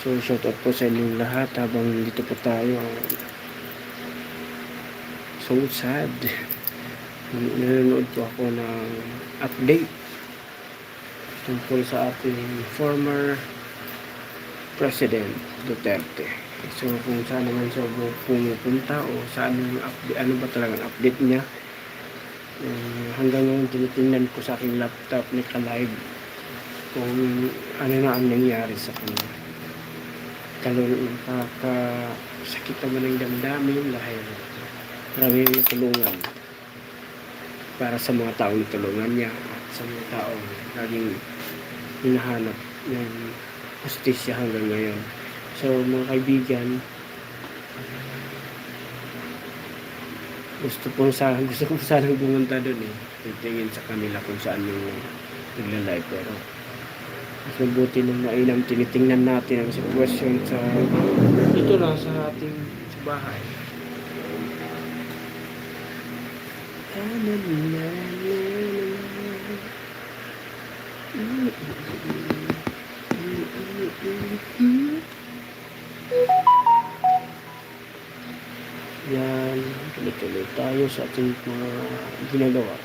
So shoutout po sa inyong lahat habang dito po tayo. So sad. Nanonood po ako ng update tungkol sa ating former President Duterte. So kung saan naman siya pumupunta o saan yung update, ano ba talagang update niya. Hanggang ngayon tinitingnan ko sa aking laptop naka-live kung ano na ang nangyari sa kanya. Nakakasakit naman ng damdamin dahil maraming natulungan para sa mga taong natulungan niya at sa mga taong laging hinahanap ng justisya hanggang ngayon. So mga kaibigan, gusto ko sanang pumunta doon titingin sa kanila kung saan yung nagla-live, pero mas mabuti nung mainam tinitingnan natin ang sitwasyon sa dito lang sa ating sa bahay. Yan, tuloy-tuloy tayo sa ating mga ginagawa.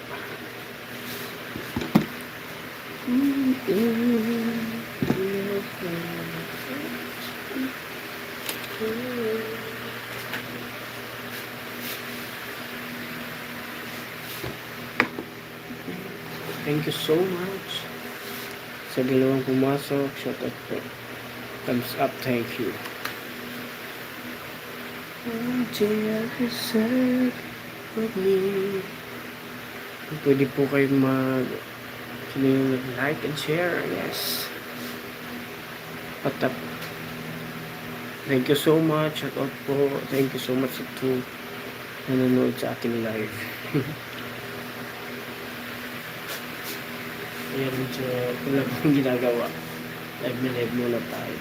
Thank you so much sa dalawang pumasok. Shout out po. Thumbs up, thank you. Pwede po kayong like and share. Yes. Patap. Thank you so much. Shout out po. Thank you so much sa nanonood sa ating live. Ayan, so wala pong ginagawa. Live na live muna tayo.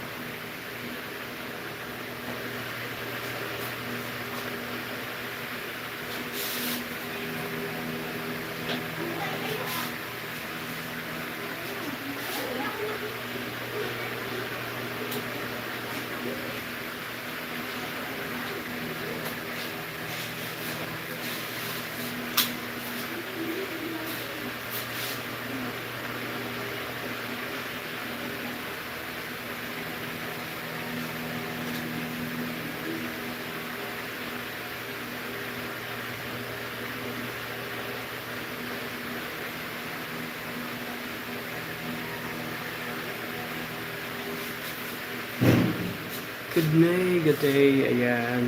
Good day, ayan.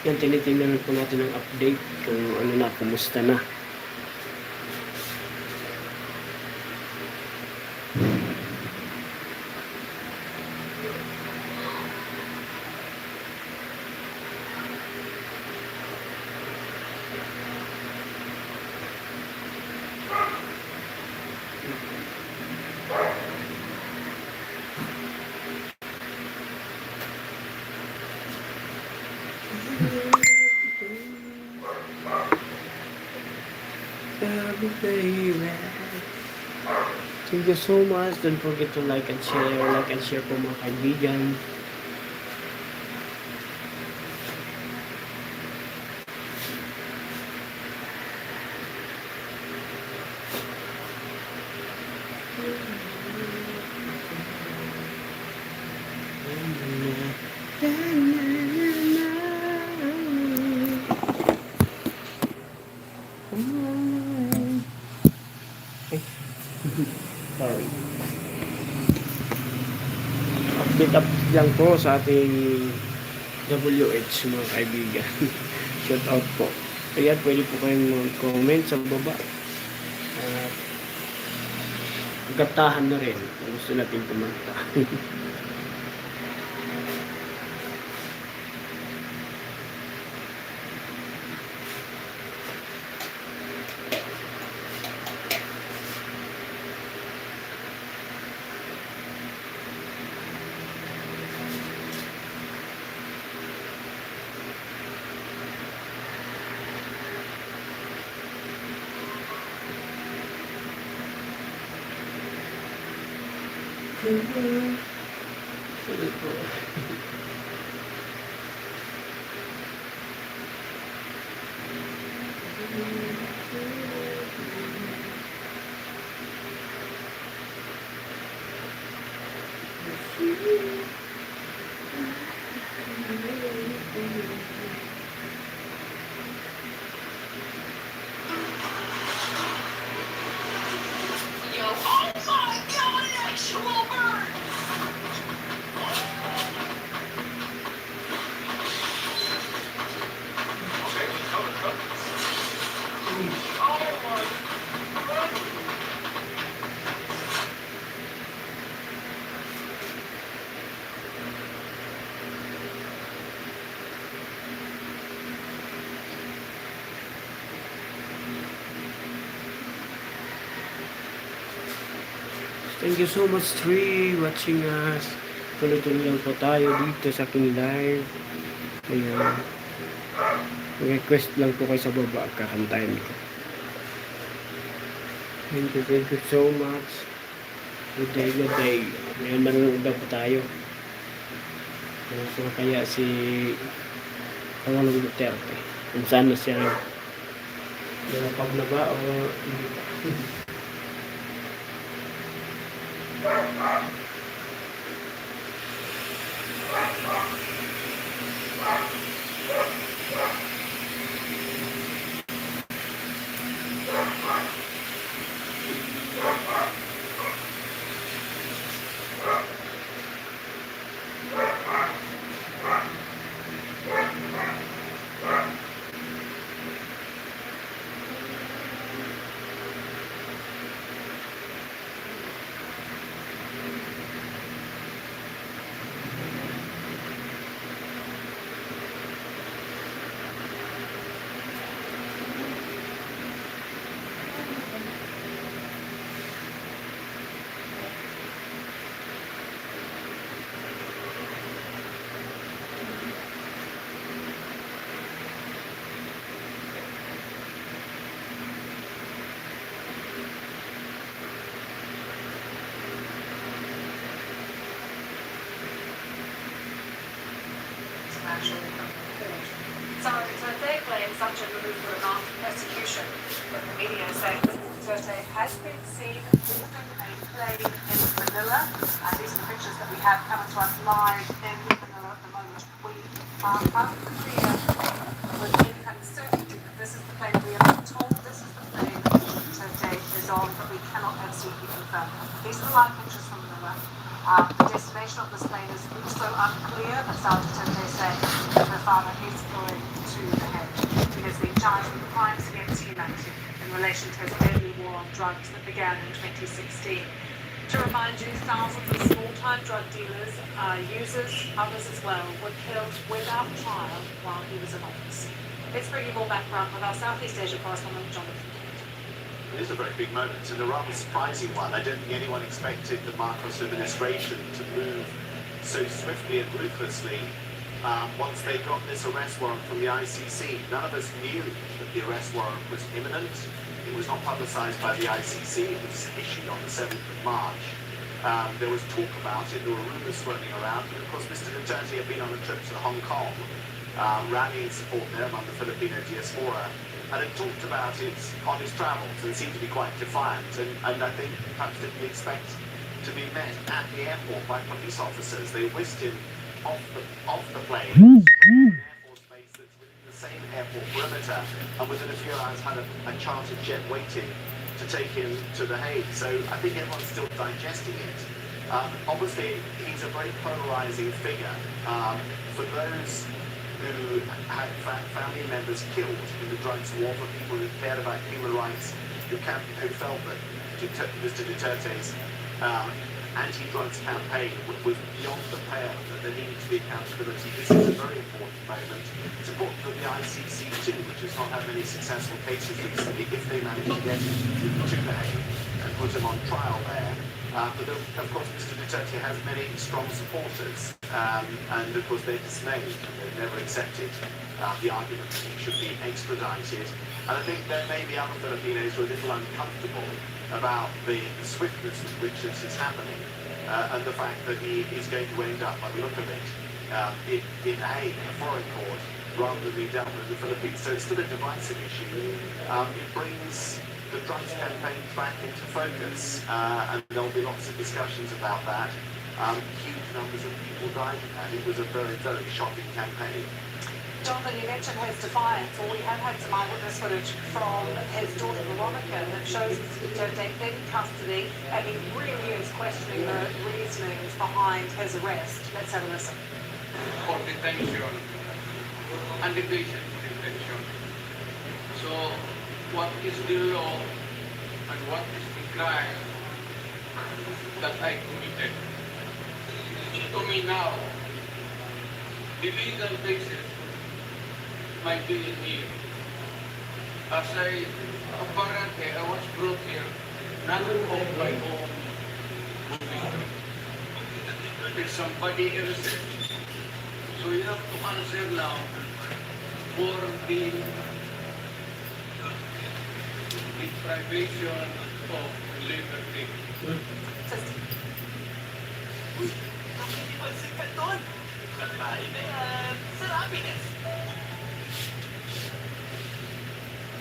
Yan, tinitingnan po natin ang update kung ano na, kumusta na. Thank you so much. Don't forget to like and share. Like and share po mga kaibigan. Sorry. Update lang po sa ating WH mga kaibigan. Shout out po. Kaya pwede po kayong mag-comment sa baba. Gatahan na rin kung gusto natin kumanta. Thank you so much, Tree, watching us. Tuloy-tuloy lang po tayo dito sa aking live. Ayan. Request lang po kayo sa baba. Kakantayin ko. Thank you so much. Good day. Ngayon manonood na po tayo. Kaya si Pangulong Duterte. Kung saan na siya nilapag na ba o hindi pa. Some of Duterte claims such a move would amount to persecution, but the media say Duterte has been seen boarding a plane in Manila. These are the pictures that we have coming to us live in Manila at the moment. We are unclear with any kind of certainty that this is the plane. We are told this is the plane that Duterte is on, but we cannot absolutely confirm. These are the live pictures from Manila. The destination of this plane is also unclear, but Duterte said that her father is going to The Hague. He has been charged with crimes against humanity in relation to his deadly war on drugs that began in 2016. To remind you, thousands of small-time drug dealers, users, others as well, were killed without trial while he was in office. Let's bring you more background with our Southeast Asia correspondent, Jonathan. It is a very big moment and a rather surprising one. I don't think anyone expected the Marcos administration to move so swiftly and ruthlessly once they got this arrest warrant from the ICC. None of us knew that the arrest warrant was imminent. It was not publicised by the ICC. It was issued on the 7th of March. There was talk about it. There were rumours swirling around. And of course, Mr. Duterte had been on a trip to Hong Kong, rallying support there among the Filipino diaspora, and had talked about it on his travels and seemed to be quite defiant, and I think perhaps didn't expect to be met at the airport by police officers. They whisked him off the plane, an Air Force base that's within the same airport perimeter, and within a few hours had a chartered jet waiting to take him to The Hague. So I think everyone's still digesting it. Obviously, he's a very polarising figure. For those who had family members killed in the drugs war, for people who cared about human rights, who felt that Mr. Duterte's anti-drugs campaign was beyond the pale, that there needed to be accountability. This is a very important moment. It's important for the ICC too, which has not had many successful cases recently, if they manage to get to The Hague and put him on trial there. But of course, Mr. Duterte has many strong supporters, and of course they're dismayed. They've never accepted the argument that he should be extradited. And I think there may be other Filipinos who are a little uncomfortable about the swiftness with which this is happening and the fact that he is going to end up, by the look of it, in The Hague, in a foreign court, rather than being dealt with in the Philippines. So it's still a divisive issue. It brings the drugs campaign back into focus, and there'll be lots of discussions about that. Huge numbers of people died in that. It was a very, very shocking campaign. Jonathan, you mentioned his defiance. Well, we have had some eyewitness footage from his daughter Veronica that shows Duterte in custody, and he really is questioning the reasonings behind his arrest. Let's have a listen. For detention, undetention, detention. So, what is the law and what is the crime that I committed? To me now, the legal basis might be in here. As apparently I was brought here not of my own moving. There's somebody else. So you have to answer now for the deprivation of liberty.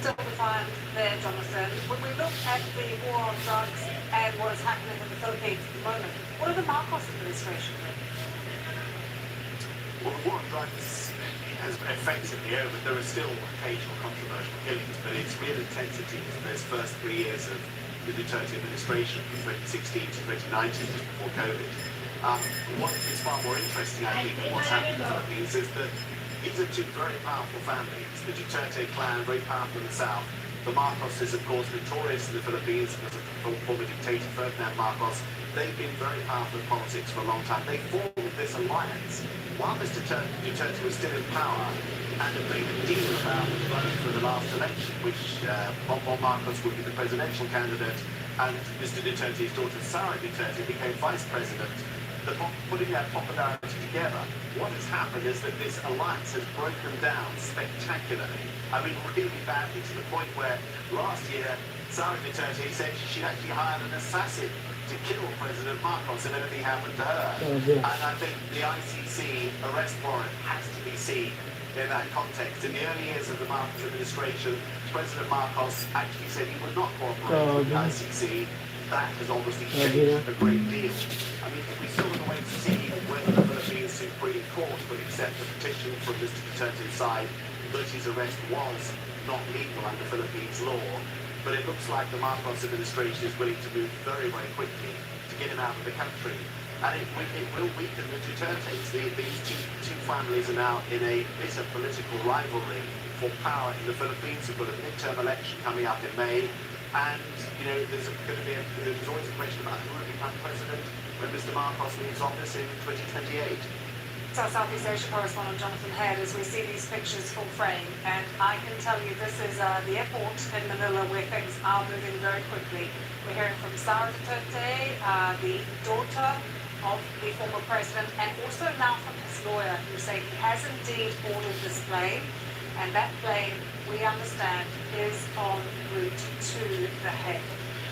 Still we find there, Jonathan, when we look at the war on drugs and what is happening in the Philippines at the moment, what are the Marcos administration doing? Well, the war on drugs has effectively over. There are still occasional controversial killings, but its real intensity in those first 3 years of the Duterte administration from 2016 to 2019, just before COVID. What is far more interesting, I think, than what's happening in the Philippines is that these are two very powerful families. The Duterte clan, very powerful in the south. The Marcos is, of course, notorious in the Philippines as a former dictator, Ferdinand Marcos. They've been very powerful in politics for a long time. They formed this alliance while Mr. Duterte was still in power and had made a deal about voting for the last election, which Bongbong Marcos would be the presidential candidate, and Mr. Duterte's daughter, Sara Duterte, became vice president. Putting that popularity together, what has happened is that this alliance has broken down spectacularly. I mean, really badly, to the point where last year, Sara Duterte said she'd actually hired an assassin to kill President Marcos if anything happened to her. And I think the ICC arrest warrant has to be seen in that context. In the early years of the Marcos administration, President Marcos actually said he would not cooperate with the ICC. That has obviously changed a great deal. I mean, we still have to wait to see whether the Philippines Supreme Court will accept the petition from Mr. Duterte's side that his arrest was not legal under Philippines law. But it looks like the Marcos administration is willing to move very, very quickly to get him out of the country. And it will weaken the Dutertes. These two families are now in a bitter political rivalry for power in the Philippines. We've got a midterm election coming up in May. And, you know, there's always a question about who will become president when Mr. Marcos leaves office in 2028. So Southeast Asia correspondent Jonathan Head, as we see these pictures full frame, and I can tell you this is the airport in Manila where things are moving very quickly. We're hearing from Sara Duterte, the daughter of the former president, and also now from his lawyer, who say he has indeed ordered this plane, and that plane, we understand, is en route to The Hague.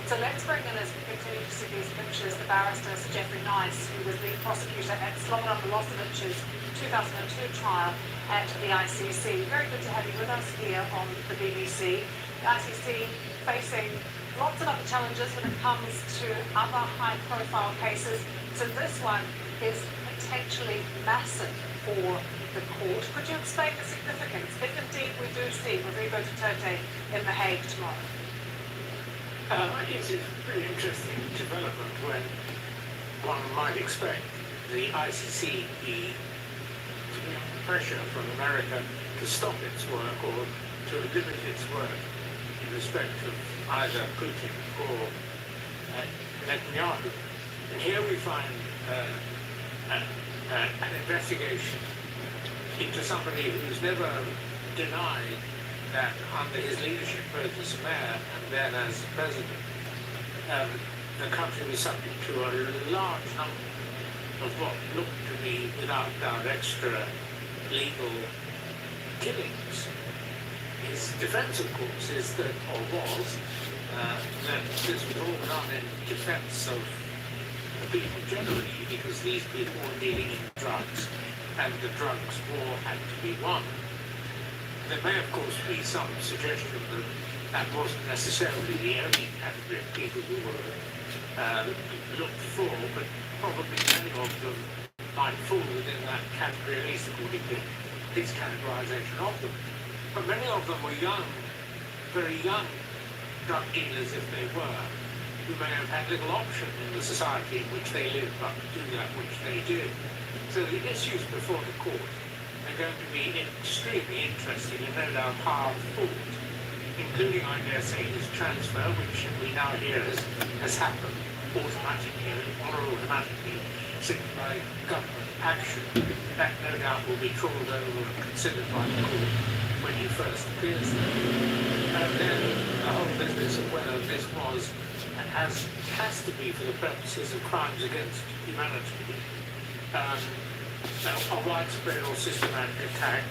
So let's bring in, as we continue to see these pictures, the barrister Sir Jeffrey Nice, who was the prosecutor at Slobodan Milosevic's 2002 trial at the ICC. Very good to have you with us here on the BBC. The ICC facing lots of other challenges when it comes to other high-profile cases. So this one is potentially massive for the court. Could you explain the significance, if indeed we do see Rodrigo Duterte in The Hague tomorrow? It's a pretty interesting development when one might expect the ICC be pressure from America to stop its work or to limit its work in respect of either Putin or Netanyahu. And here we find an investigation into somebody who's never denied that under his leadership, both as mayor and then as president, the country was subject to a large number of what looked to be, without doubt, extra legal killings. His defense, of course, is that, or was, that this was all done in defense of the people generally, because these people were dealing in drugs, and the drugs war had to be won. There may, of course, be some suggestion that that wasn't necessarily the only category of people who were looked for, but probably many of them might fall within that category, at least according to his categorization of them. But many of them were young, very young drug dealers, if they were, who may have had little option in the society in which they lived but to do that which they did. So the issues before the court are going to be extremely interesting and no doubt hard fought, including, I dare say, this transfer, which we now hear has happened automatically or automatically simply by government action. That no doubt will be trawled over and considered by the court when he first appears there. And then the whole business of whether this was, has to be for the purposes of crimes against humanity, a widespread or systematic attack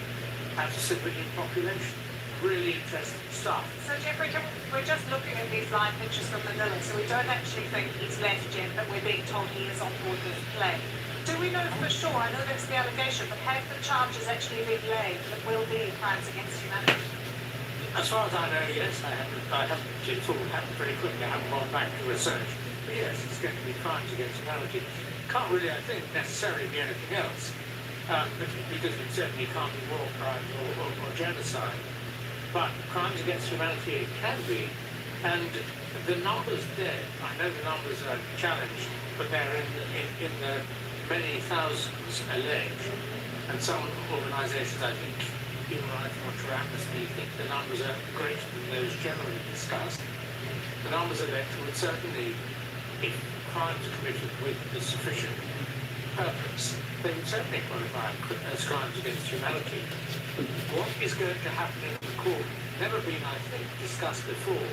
at a civilian population. Really interesting stuff. So Jeffrey, we're just looking at these live pictures from Manila, so we don't actually think he's left yet, but we're being told he is on board this plane. Do we know for sure? I know that's the allegation, but have the charges actually been laid that will be crimes against humanity? As far as I know, yes. I haven't it's all happened very quickly. I haven't gone back to research. But yes, it's going to be crimes against humanity. Can't really, I think, necessarily be anything else. Because it certainly can't be war crimes or genocide. But crimes against humanity it can be. And the numbers there, I know the numbers are challenged, but they're in the many thousands alleged. And some organisations, I think, Human Rights Watch or Amnesty, think the numbers are greater than those generally discussed. The numbers alleged would certainly, if crimes are committed with the sufficient purpose, they would certainly qualify as crimes against humanity. What is going to happen in the court? Never been, I think, discussed before.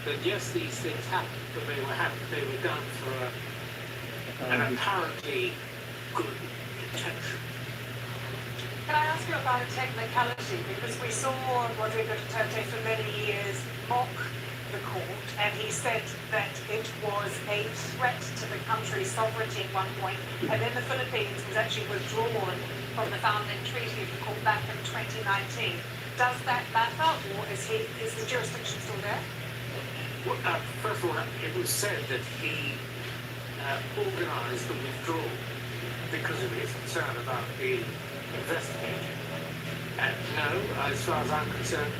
That yes, these things happened, but they were done for an apparently good intention. Can I ask you about a technicality? Because we saw Rodrigo Duterte for many years mock the court, and he said that it was a threat to the country's sovereignty at one point, and then the Philippines was actually withdrawn from the founding treaty of the court back in 2019. Does that matter, or is the jurisdiction still there? Well, first of all, it was said that he organised the withdrawal because of his concern about being investigated. No, as far as I'm concerned,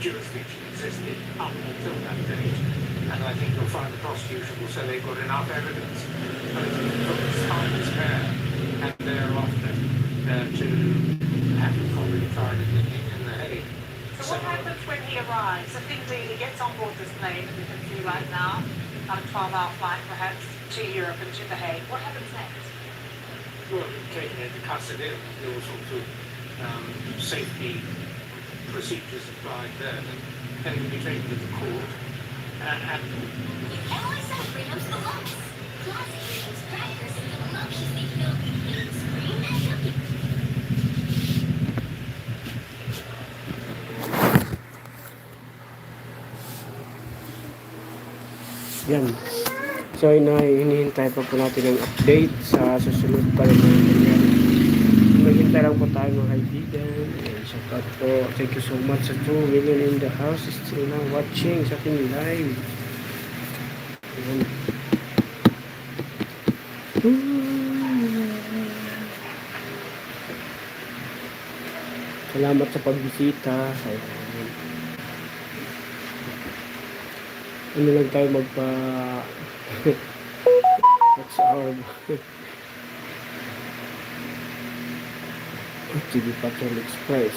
jurisdiction existed up until that date, and I think you'll find the prosecution will say they've got enough evidence both from his time as mayor and thereafter to have him probably tried in The Hague. So what happens when he arrives? If indeed he gets on board this plane that we can see right now, on a 12-hour flight perhaps to Europe and to The Hague, what happens next? Well, taken into custody, there were sorts of safety procedures applied there, and then he'll be taken to the court. And always bring up the lumps. Classic Reese's crackers and the lumps they fill with cream and cookie. Yan. So, hinihintay pa po natin ang update sa susunod pa rin mga nangyari. Maghintay lang po tayo mga kaibigan. And shout out po. Thank you so much sa 2 million in the house. Still now watching sa ating live. Ayan. Salamat sa pagbisita. Ayan. Ano lang tayo magpa what's our TV Patrol Express.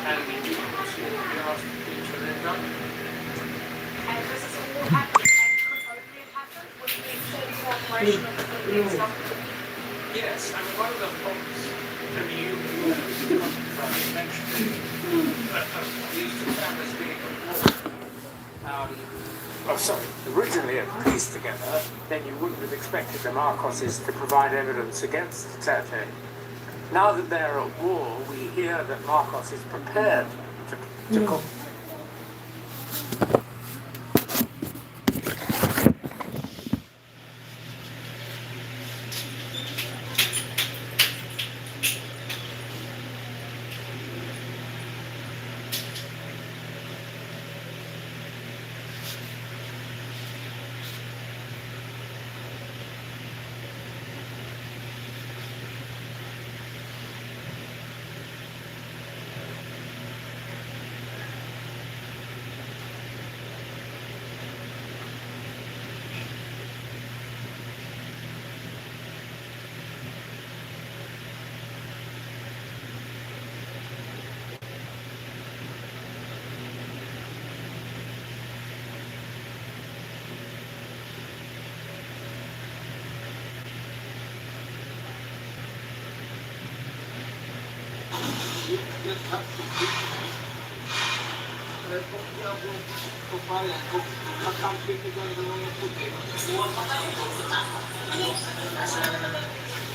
and we do ask each other done. And this is all happening, and could only have happened with the full cooperation of the Philippines government. Yes, I mean, one of the problems, I mean, you mentioned these two families being at war. Originally at peace together, then you wouldn't have expected the Marcoses to provide evidence against Duterte. Now that they're at war, we hear that Marcos is prepared to co-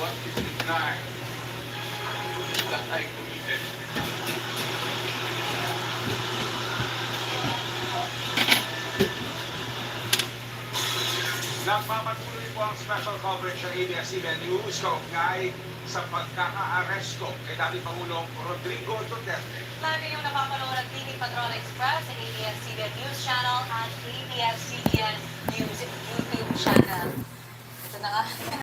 What is the crime that I committed? Nagpapatuloy po ang special coverage ng ABS-CBN News kaugnay sa pagkaka-aresto kay dating Pangulong Rodrigo Duterte. Lagi yung napapanood ang TV Patrol Express sa ABS-CBN News Channel at ABS-CBN News YouTube channel. Ito na nga.